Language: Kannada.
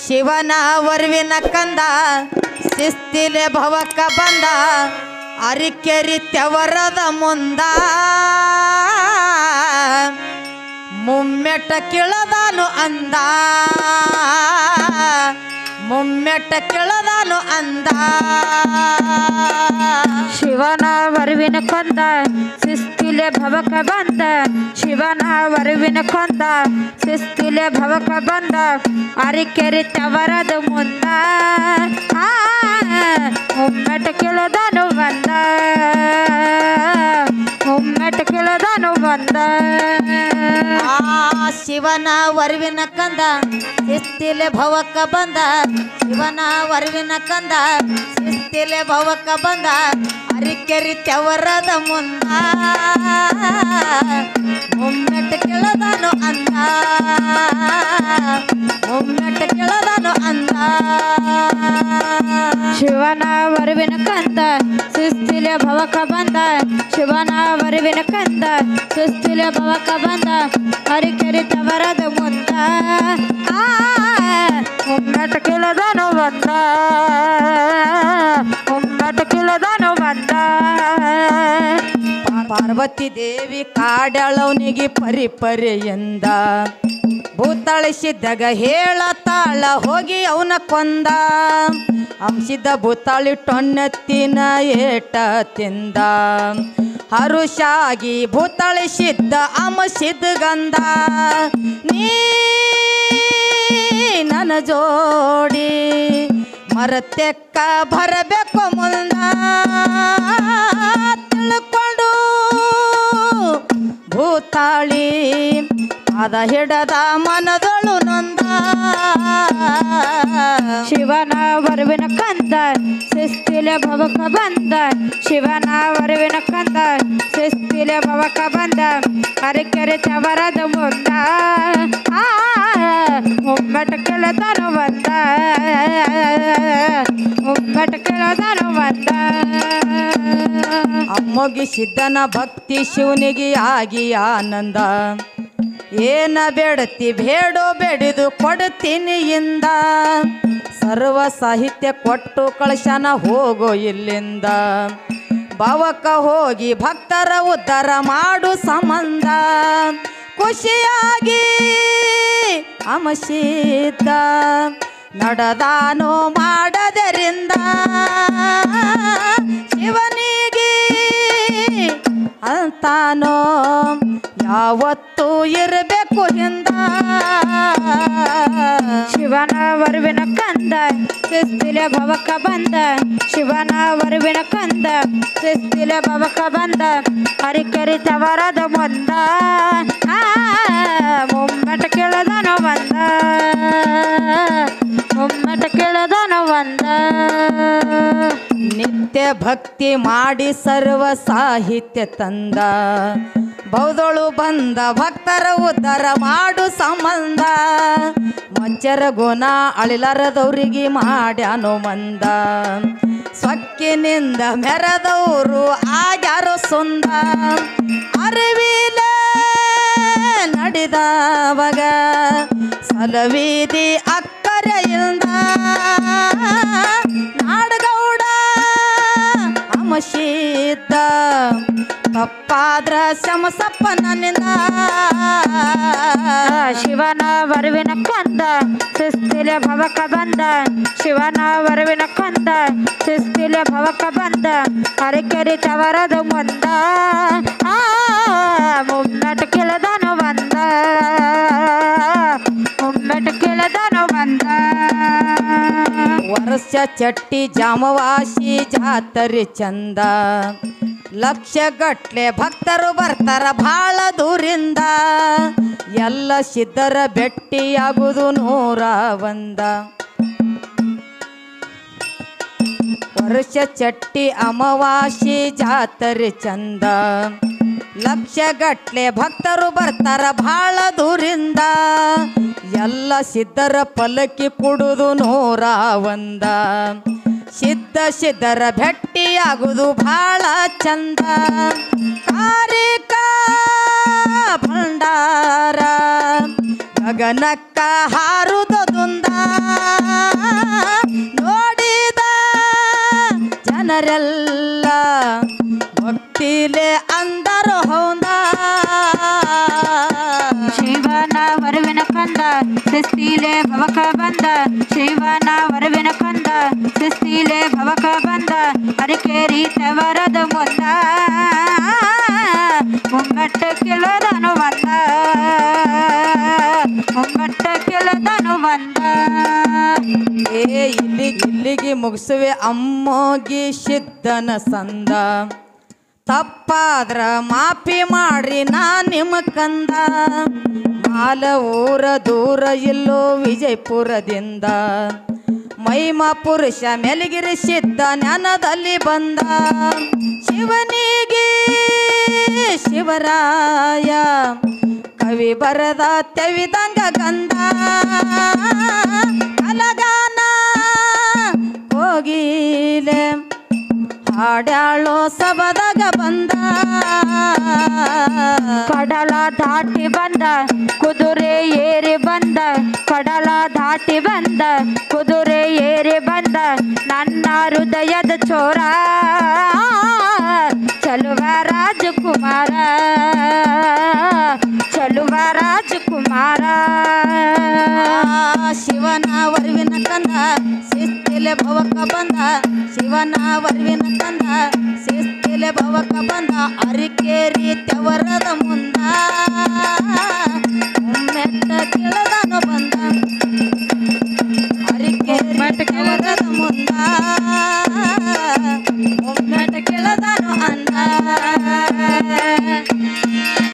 ಶಿವನ ವರವಿನ ಕಂದ ಶಿಸ್ತಿಲೆ ಭವಕ ಬಂದ ಅರಿಕೆರಿ ತೆವರದ ಮುಂದ ಮುಮ್ಮೆಟ್ಟ ಕಿಳದಾನು ಅಂದ ಮುಮ್ಮೆಟ್ಟ ಕಿಳದಾನು ಅಂದ ಶಿವನ ವರವಿನ ಕೊಂದ ಶಿಸ್ತಿಲೆ ಭವಕ ಬಂದ ಶಿವನ ವರವಿನ ಕೊಂದ ಶಿಸ್ತಿಲೆ ಭವಕ ಬಂದ ಅರಿಕೆರಿ ತವರದ ಮುಂದ ಮುಮ್ಮೆಟ್ಟ ಕಿಳದನು ಬಂದ ಮುಮ್ಮೆಟ್ಟ ಕಿಳದನು ಬಂದ ಶಿವನ ವರವಿನ ಕಂದ ಶಿಸ್ತಿಲೆ ಭವಕ ಬಂದ ಶಿವನ ವರವಿನ ಕಂದ ಶಿಸ್ತಿಲೆ ಭವಕ ಬಂದ ಅರಿಕೆರಿ ತೆವರದ ಮುಂದ ಮುಮ್ಮೆಟ್ಟ ಕಿಳದನು ಅಂದ ಮುಮ್ಮೆಟ್ಟ ಕಿಳದನು ಅಂದ ಶಿವನ ವರವಿನ ಕಂದ ಶಿಸ್ತಿಲೆ ಭವಕ ಬಂದ ಶಿವನ ವರವಿನ ಕಂದ ಶಿಸ್ತಿಲೆ ಭವಕ ಬಂದ ಅರಿಕೆರಿ ತವರದ ಮುಂದ ಮುಮ್ಮೆಟ್ಟ ಕಿಳದನು ಬಂದ ಮುಮ್ಮೆಟ್ಟ ಕಿಳದನು ಬಂದ ಪಾರ್ವತಿ ದೇವಿ ಕಾಡಳವನಿಗೆ ಪರಿ ಎಂದ ಭೂತಾಳಿಸಿದ್ದಾಗ ಹೇಳತಾಳ ಹೋಗಿ ಅವನ ಕೊಂದ ಅಂಶಿದ ಭೂತಾಳಿ ಟೊನ್ನತ್ತಿನ ಏಟ ತಿಂದ ಹರುಷಾಗಿ ಭೂತಾಳಿಸಿದ್ದ ಅಮಸಿದ ಗಂಧ ನೀ ನನ್ನ ಜೋಡಿ ಮರತೆಕ್ಕ ಬರಬೇಕು ಮುಂದ ತಿಳ್ಕೊಂಡು ಭೂತಾಳಿ ಪಾದ ಹಿಡದ ಮನದೊಳು ನೊಂದ ಶಿವನ ವರವಿನ ಕಂದ ಶಿಸ್ತಿಲೆ ಭವಕ ಬಂದ ಶಿವನ ವರವಿನ ಕಂದ ಶಿಸ್ತಿಲೆ ಭವಕ ಬಂದ ಅರಿಕೆರೆ ತವರದ ಮುಂದ ಮುಮ್ಮೆಟ್ಟ ಕಿಳದನು ಬಂದ ಮುಮ್ಮೆಟ್ಟ ಕಿಳದನು ಬಂದ ಅಮ್ಮಗಿಸಿದ್ದನ ಭಕ್ತಿ ಶಿವನಿಗೆ ಆಗಿ ಆನಂದ ಏನ ಬೇಡತಿ ಬೇಡೋ ಬೆಡಿದು ಕೊಡ್ತೀನಿ ಇಂದ ಸರ್ವ ಸಾಹಿತ್ಯ ಕೊಟ್ಟು ಕಳಶನ ಹೋಗೋ ಇಲ್ಲಿಂದ ಭವಕ ಹೋಗಿ ಭಕ್ತರ ಉದ್ಧಾರ ಮಾಡು ಸಂಬಂಧ ಖುಷಿಯಾಗಿ ಅಮಸಿದ್ದ ನಡೆದಾನೋ ಮಾಡದರಿಂದ ಶಿವನಿಗೆ ಅಂತಾನೋ ಯಾವತ್ತೂ ಇರಬೇಕು ಹಿಂದ ಶಿವನ ವರವಿನ ಕಂದ ಶಿಸ್ತಿಲೆ ಭವಕ ಬಂದ ಶಿವನ ವರವಿನ ಕಂದ ಶಿಸ್ತಿಲೆ ಭವಕ ಬಂದ ಅರಿಕೆರಿ ತವರದ ಮುಂದ ಮುಮ್ಮೆಟ್ಟ ಕಿಳದನು ಬಂದ ಮುಮ್ಮೆಟ್ಟ ಕಿಳದನು ಬಂದ ನಿತ್ಯ ಭಕ್ತಿ ಮಾಡಿ ಸರ್ವ ಸಾಹಿತ್ಯ ತಂದ ಬೌದೊಳು ಬಂದ ಭಕ್ತರ ಉದ್ಧಾರ ಮಾಡು ಸಂಬಂಧ ಮಚ್ಚರ ಗುಣ ಅಳಿಲಾರದವ್ರಿಗೆ ಮಾಡ್ಯಾನೋ ಮಂದ ಸೊಕ್ಕಿನಿಂದ ಮೆರೆದವರು ಆಗ್ಯಾರೋ ಸುಂದ ಅರಿವಿಲ ನಡೆದವಾಗ ಸಲವೀದಿ ಅಕ್ಕರೆಯಿಂದ ನಾಡಗೌಡ ಅಮಸಿದ್ದ ತಪ್ಪಾದ್ರ ಶಮಸಪ್ಪ ನನ್ನಿಂದ ಶಿವನ ವರವಿನ ಕಂದ ಶಿಸ್ತಿಲೆ ಭವಕ ಬಂದ ಶಿವನ ವರವಿನ ಕಂದ ಶಿಸ್ತಿಲೆ ಭವಕ ಬಂದ ಅರಿಕೆರಿ ತವರದ ಮುಂದ ಮುಮ್ಮೆಟ್ಟ ಕಿಳದನು ಬಂದ ಮುಮ್ಮೆಟ್ಟ ಕಿಳದನು ಬಂದ ವರ್ಷ ಚಟ್ಟಿ ಜಾಮವಾಸಿ ಜಾತರಿ ಚಂದ ಲಕ್ಷಗಟ್ಲೆ ಭಕ್ತರು ಬರ್ತಾರ ಭಾಳ ದೂರಿಂದ ಎಲ್ಲ ಸಿದ್ಧರ ಭೆಟ್ಟಿಯಾಗುವುದು 101 ವರ್ಷ ಚಟ್ಟಿ ಅಮಾವಾಸ್ಯೆ ಜಾತರೆ ಚಂದ ಲಕ್ಷಗಟ್ಲೆ ಭಕ್ತರು ಬರ್ತಾರ ಭಾಳ ದೂರಿಂದ ಎಲ್ಲ ಸಿದ್ಧರ ಪಲ್ಲಕ್ಕಿ ಕುಡುದು 101 ಸಿದ್ಧರ ಭೆಟ್ಟಿಯಾಗುವುದು ಭಾಳ ಚಂದ ಕಾರಿಕ ಭಂಡಾರ ಗಗನಕ್ಕ ಹಾರುವುದುಂದ ಶಿಸ್ತಿಲೆ ಭವಕ ಬಂದ ಶಿವನ ವರವಿನ ಕಂದ ಶಿಸ್ತಿಲೆ ಭವಕ ಬಂದ ಅರಿಕೇರಿ ತವರದ ಮುಂದ ಮುಂಗಟ್ಟ ಕೆಳದನು ಬಂದ ಮುಂಗಟ್ಟ ಕೆಳದನು ಬಂದ. ಇಲ್ಲಿಗೆ ಮುಗಿಸುವೆ ಅಮ್ಮೋಗಿ ಸಿದ್ಧನ ಸಂದ ತಪ್ಪಾದ್ರ ಮಾಫಿ ಮಾಡ್ರಿ ನಾ ನಿಮ್ಮ ಕಂದ ಮಾಲ ಊರ ದೂರ ಇಲ್ಲೋ ವಿಜಯಪುರದಿಂದ ಮೈಮ ಪುರುಷ ಮೆಲಗಿರಿ ಸಿದ್ಧ ಜ್ಞಾನದಲ್ಲಿ ಬಂದ ಶಿವನಿಗೆ ಶಿವರಾಯ ಕವಿ ಬರದ ತೆವಿದಂಗ ಗಂಧ ಕಲಗಾನ ಹೋಗಿಲೆ ಹಾಡ್ಯಾಳೋ ಸಬದಾಗ ಬಂದ ಕಡಲ ದಾಟಿ ಬಂದ ಕುದುರೆ ಏರಿ ಬಂದ ಕಡಲ ದಾಟಿ ಬಂದ ಕುದುರೆ ಏರಿ ಬಂದ ನನ್ನ ಹೃದಯದ ಚೋರ ಚಲುವ ರಾಜಕುಮಾರ ಚಲುವ ರಾಜಕುಮಾರ. ಶಿವನ ವರವಿನ ಕಂದ ಶಿಸ್ತಿಲೆ ಭವಕ ಬಂದ ಶಿವನ ವರವಿನ ಕಂದ ಶಿಸ್ತಿಲೆ ಭವಕ ಬಂದ ಅರಿಕೇರಿ ತೆವರದ ಮುಂದ